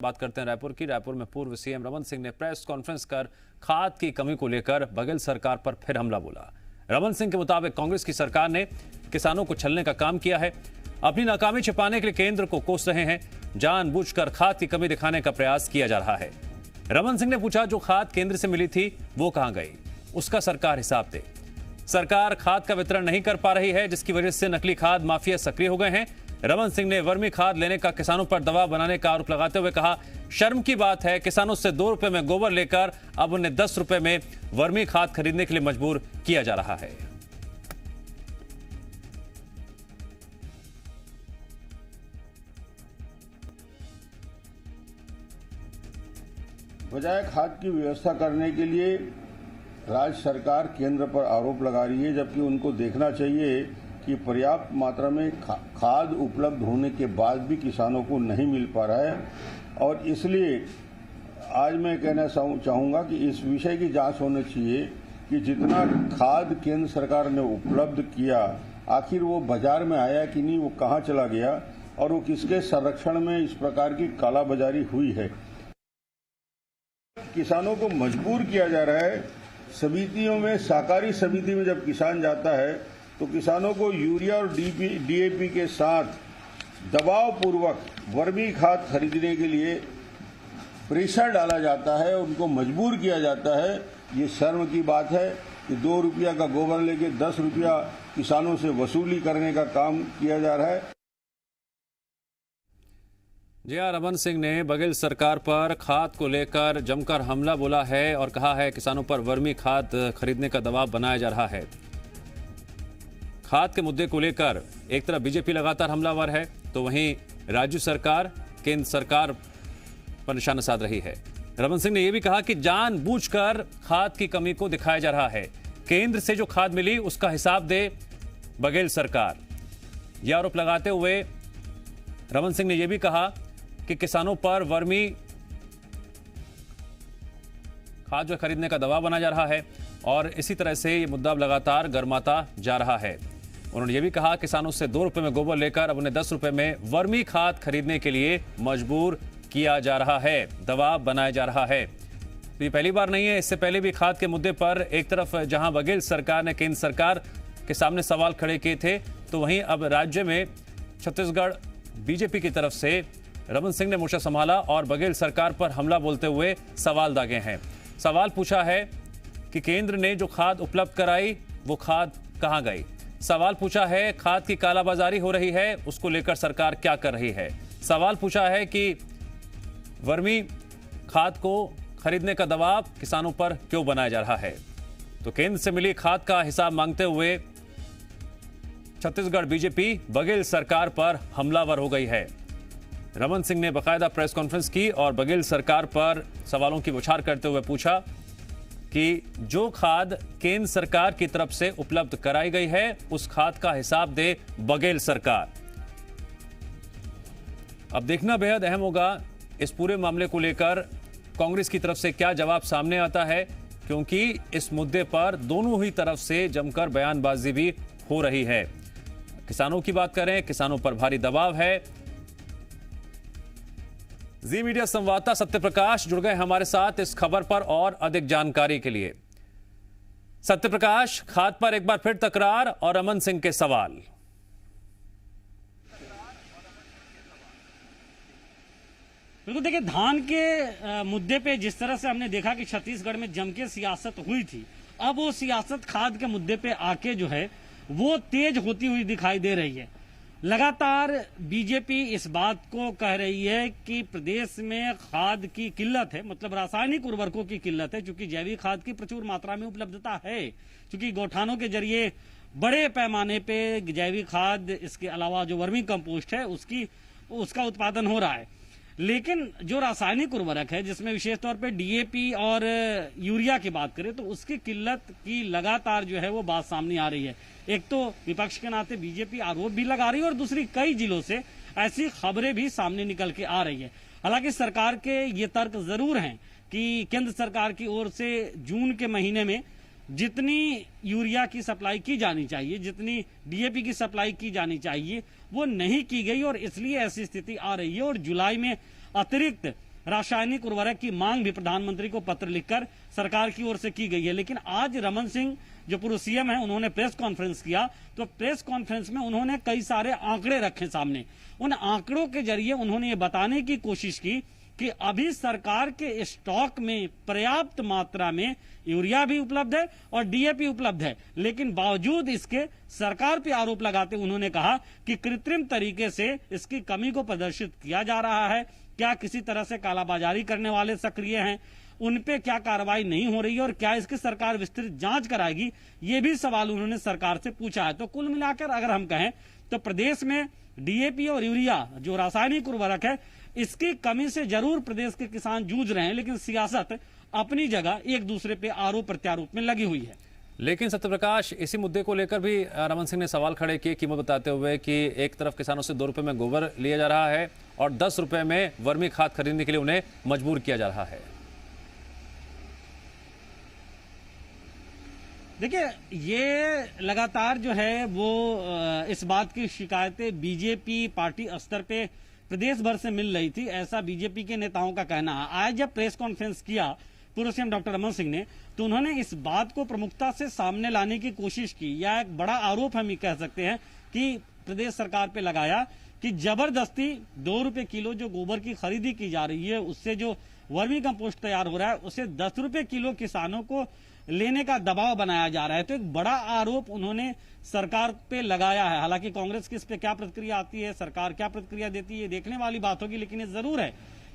बात करते हैं रायपुर की। रायपुर में पूर्व सीएम रमन सिंह ने प्रेस कॉन्फ्रेंस कर खाद की कमी को लेकर बघेल सरकार पर फिर हमला बोला। रमन सिंह के मुताबिक कांग्रेस की सरकार ने किसानों को छलने का काम किया है, अपनी नाकामी छिपाने के लिए केंद्र को कोस रहे हैं, जानबूझकर खाद की कमी दिखाने का प्रयास किया जा रहा है। रमन सिंह ने पूछा, जो खाद केंद्र से मिली थी वो कहां गई, उसका सरकार हिसाब दे। सरकार खाद का वितरण नहीं कर पा रही है, जिसकी वजह से नकली खाद माफिया सक्रिय हो गए हैं। रमन सिंह ने वर्मी खाद लेने का किसानों पर दबाव बनाने का आरोप लगाते हुए कहा, शर्म की बात है, किसानों से 2 रुपए में गोबर लेकर अब उन्हें 10 रुपए में वर्मी खाद खरीदने के लिए मजबूर किया जा रहा है। बजाय खाद की व्यवस्था करने के लिए राज्य सरकार केंद्र पर आरोप लगा रही है, जबकि उनको देखना चाहिए कि पर्याप्त मात्रा में खाद उपलब्ध होने के बाद भी किसानों को नहीं मिल पा रहा है। और इसलिए आज मैं कहना चाहूँगा कि इस विषय की जांच होनी चाहिए कि जितना खाद केंद्र सरकार ने उपलब्ध किया, आखिर वो बाजार में आया कि नहीं, वो कहाँ चला गया और वो किसके संरक्षण में इस प्रकार की कालाबाजारी हुई है। किसानों को मजबूर किया जा रहा है। समितियों में, सहकारी समिति में जब किसान जाता है तो किसानों को यूरिया और डीएपी के साथ दबाव पूर्वक वर्मी खाद खरीदने के लिए प्रेशर डाला जाता है, उनको मजबूर किया जाता है। ये शर्म की बात है कि 2 रुपया का गोबर लेके 10 रुपया किसानों से वसूली करने का काम किया जा रहा है। रमन सिंह ने बघेल सरकार पर खाद को लेकर जमकर हमला बोला है और कहा है किसानों पर वर्मी खाद खरीदने का दबाव बनाया जा रहा है। खाद के मुद्दे को लेकर एक तरफ बीजेपी लगातार हमलावर है, तो वहीं राज्य सरकार केंद्र सरकार पर निशाना साध रही है। रमन सिंह ने यह भी कहा कि जानबूझकर खाद की कमी को दिखाया जा रहा है, केंद्र से जो खाद मिली उसका हिसाब दे बघेल सरकार। यह आरोप लगाते हुए रमन सिंह ने यह भी कहा कि किसानों पर वर्मी खाद जो खरीदने का दबाव बना जा रहा है और इसी तरह से ये मुद्दा लगातार गर्माता जा रहा है। उन्होंने ये भी कहा, किसानों से 2 रुपए में गोबर लेकर अब उन्हें 10 रुपए में वर्मी खाद खरीदने के लिए मजबूर किया जा रहा है, दबाव बनाया जा रहा है। तो ये पहली बार नहीं है, इससे पहले भी खाद के मुद्दे पर एक तरफ जहां बघेल सरकार ने केंद्र सरकार के सामने सवाल खड़े किए थे, तो वहीं अब राज्य में छत्तीसगढ़ बीजेपी की तरफ से रमन सिंह ने मोर्चा संभाला और बघेल सरकार पर हमला बोलते हुए सवाल दागे हैं। सवाल पूछा है कि केंद्र ने जो खाद उपलब्ध कराई वो खाद कहां गई। सवाल पूछा है खाद की कालाबाजारी हो रही है, उसको लेकर सरकार क्या कर रही है। सवाल पूछा है कि वर्मी खाद को खरीदने का दबाव किसानों पर क्यों बनाया जा रहा है। तो केंद्र से मिली खाद का हिसाब मांगते हुए छत्तीसगढ़ बीजेपी बघेल सरकार पर हमलावर हो गई है। रमन सिंह ने बाकायदा प्रेस कॉन्फ्रेंस की और बघेल सरकार पर सवालों की बौछार करते हुए पूछा कि जो खाद केंद्र सरकार की तरफ से उपलब्ध कराई गई है उस खाद का हिसाब दे बघेल सरकार। अब देखना बेहद अहम होगा इस पूरे मामले को लेकर कांग्रेस की तरफ से क्या जवाब सामने आता है, क्योंकि इस मुद्दे पर दोनों ही तरफ से जमकर बयानबाजी भी हो रही है। किसानों की बात करें, किसानों पर भारी दबाव है। जी मीडिया संवाददाता सत्यप्रकाश जुड़ गए हमारे साथ इस खबर पर और अधिक जानकारी के लिए। सत्यप्रकाश, खाद पर एक बार फिर तकरार और रमन सिंह के सवाल। बिल्कुल, देखिए, धान के मुद्दे पे जिस तरह से हमने देखा कि छत्तीसगढ़ में जम के सियासत हुई थी, अब वो सियासत खाद के मुद्दे पे आके जो है वो तेज होती हुई दिखाई दे रही है। लगातार बीजेपी इस बात को कह रही है कि प्रदेश में खाद की किल्लत है, मतलब रासायनिक उर्वरकों की किल्लत है, क्योंकि जैविक खाद की प्रचुर मात्रा में उपलब्धता है, क्योंकि गौठानों के जरिए बड़े पैमाने पे जैविक खाद, इसके अलावा जो वर्मी कंपोस्ट है उसका उत्पादन हो रहा है। लेकिन जो रासायनिक उर्वरक है, जिसमें विशेष तौर पे डीएपी और यूरिया की बात करें, तो उसकी किल्लत की लगातार जो है वो बात सामने आ रही है। एक तो विपक्ष के नाते बीजेपी आरोप भी लगा रही है और दूसरी कई जिलों से ऐसी खबरें भी सामने निकल के आ रही है। हालांकि सरकार के ये तर्क जरूर हैं कि केंद्र सरकार की ओर से जून के महीने में जितनी यूरिया की सप्लाई की जानी चाहिए, जितनी डीएपी की सप्लाई की जानी चाहिए, वो नहीं की गई और इसलिए ऐसी स्थिति आ रही है। और जुलाई में अतिरिक्त रासायनिक उर्वरक की मांग भी प्रधानमंत्री को पत्र लिखकर सरकार की ओर से की गई है। लेकिन आज रमन सिंह जो पूर्व सीएम है, उन्होंने प्रेस कॉन्फ्रेंस किया, तो प्रेस कॉन्फ्रेंस में उन्होंने कई सारे आंकड़े रखे सामने। उन आंकड़ों के जरिए उन्होंने ये बताने की कोशिश की कि अभी सरकार के स्टॉक में पर्याप्त मात्रा में यूरिया भी उपलब्ध है और डीएपी उपलब्ध है, लेकिन बावजूद इसके सरकार पे आरोप लगाते उन्होंने कहा कि कृत्रिम तरीके से इसकी कमी को प्रदर्शित किया जा रहा है। क्या किसी तरह से कालाबाजारी करने वाले सक्रिय हैं, उन पे क्या कार्रवाई नहीं हो रही है और क्या इसकी सरकार विस्तृत जांच कराएगी, ये भी सवाल उन्होंने सरकार से पूछा है। तो कुल मिलाकर अगर हम कहें तो प्रदेश में डीएपी और यूरिया जो रासायनिक उर्वरक है, इसकी कमी से जरूर प्रदेश के किसान जूझ रहे हैं, लेकिन सियासत अपनी जगह एक दूसरे पे आरोप प्रत्यारोप में लगी हुई है। लेकिन सत्यप्रकाश, इसी मुद्दे को लेकर भी रमन सिंह ने सवाल खड़े किए, कीमत बताते हुए कि एक तरफ किसानों से 2 रुपए में गोबर लिया जा रहा है और 10 रुपए में वर्मी खाद खरीदने के लिए उन्हें मजबूर किया जा रहा है। देखिए, ये लगातार जो है वो इस बात की शिकायतें बीजेपी पार्टी स्तर पे प्रदेश भर से मिल रही थी, ऐसा बीजेपी के नेताओं का कहना है। आज जब प्रेस कॉन्फ्रेंस किया पूर्व सीएम डॉक्टर रमन सिंह ने, तो उन्होंने इस बात को प्रमुखता से सामने लाने की कोशिश की, या एक बड़ा आरोप हम ये कह सकते हैं कि प्रदेश सरकार पे लगाया कि जबरदस्ती 2 रुपए किलो जो गोबर की खरीदी की जा रही है, उससे जो वर्मी कंपोस्ट तैयार हो रहा है, उसे 10 रुपए किलो किसानों को लेने का दबाव बनाया जा रहा है। तो एक बड़ा आरोप उन्होंने सरकार पे लगाया है। हालांकि कांग्रेस की इस पे क्या प्रतिक्रिया आती है, सरकार क्या प्रतिक्रिया देती है, देखने वाली बात होगी। लेकिन ये जरूर है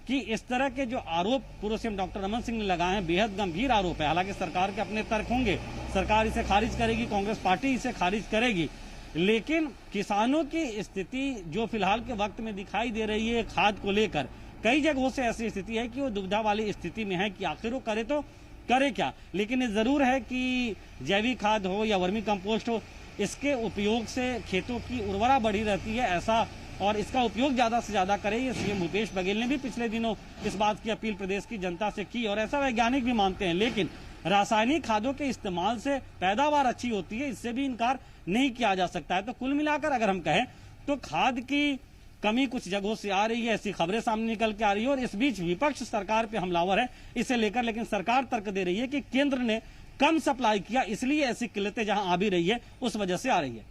कि इस तरह के जो आरोप पूर्व सीएम डॉक्टर रमन सिंह ने लगाए हैं, बेहद गंभीर आरोप है। हालांकि सरकार के अपने तर्क होंगे, सरकार इसे खारिज करेगी, कांग्रेस पार्टी इसे खारिज करेगी, लेकिन किसानों की स्थिति जो फिलहाल के वक्त में दिखाई दे रही है खाद को लेकर, कई जगहों से ऐसी स्थिति है कि वो दुविधा वाली स्थिति में है कि आखिर वो करे तो करे क्या। लेकिन ये जरूर है कि जैविक खाद हो या वर्मी कंपोस्ट हो, इसके उपयोग से खेतों की उर्वरा बढ़ी रहती है, ऐसा, और इसका उपयोग ज्यादा से ज्यादा करे। ये सीएम भूपेश बघेल ने भी पिछले दिनों इस बात की अपील प्रदेश की जनता से की और ऐसा वैज्ञानिक भी मानते हैं। लेकिन रासायनिक खादों के इस्तेमाल से पैदावार अच्छी होती है, इससे भी इनकार नहीं किया जा सकता है। तो कुल मिलाकर अगर हम कहें तो खाद की कमी कुछ जगहों से आ रही है, ऐसी खबरें सामने निकल के आ रही है, और इस बीच विपक्ष सरकार पे हमलावर है इसे लेकर। लेकिन सरकार तर्क दे रही है कि केंद्र ने कम सप्लाई किया, इसलिए ऐसी किल्लतें जहां आ भी रही है उस वजह से आ रही है।